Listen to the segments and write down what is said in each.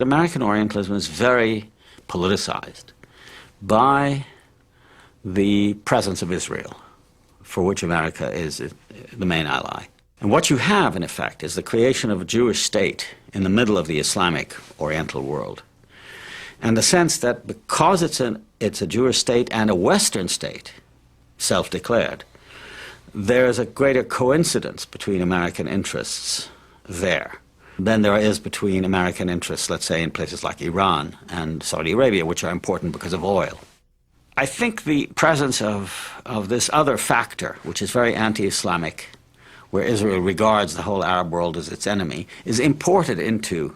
American Orientalism is very politicized by the presence of Israel, for which America is the main ally. And what you have, in effect, is the creation of a Jewish state in the middle of the Islamic Oriental world. And the sense that because it's a Jewish state and a Western state, self-declared, there's a greater coincidence between American interests there than there is between American interests, let's say, in places like Iran and Saudi Arabia, which are important because of oil. I think the presence of this other factor, which is very anti-Islamic, where Israel regards the whole Arab world as its enemy, is imported into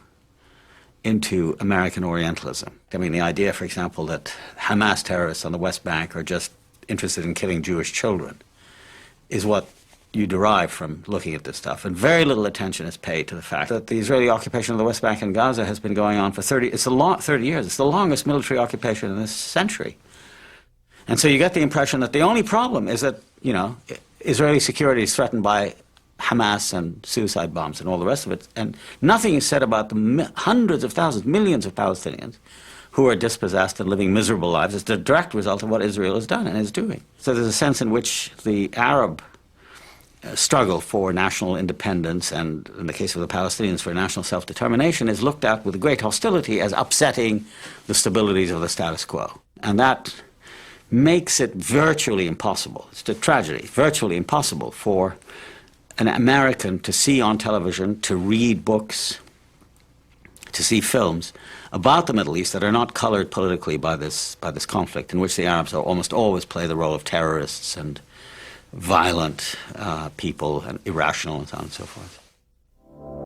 American Orientalism. I mean, the idea, for example, that Hamas terrorists on the West Bank are just interested in killing Jewish children is what you derive from looking at this stuff. And very little attention is paid to the fact that the Israeli occupation of the West Bank and Gaza has been going on for 30 years. It's the longest military occupation in this century. And so you get the impression that the only problem is that, Israeli security is threatened by Hamas and suicide bombs and all the rest of it. And nothing is said about the hundreds of thousands, millions of Palestinians who are dispossessed and living miserable lives as the direct result of what Israel has done and is doing. So there's a sense in which the Arab struggle for national independence, and in the case of the Palestinians for national self-determination, is looked at with great hostility as upsetting the stabilities of the status quo. And that makes it virtually impossible, it's a tragedy, virtually impossible for an American to see on television, to read books, to see films about the Middle East that are not colored politically by this conflict, in which the Arabs almost always play the role of terrorists and violent people and irrational and so on and so forth.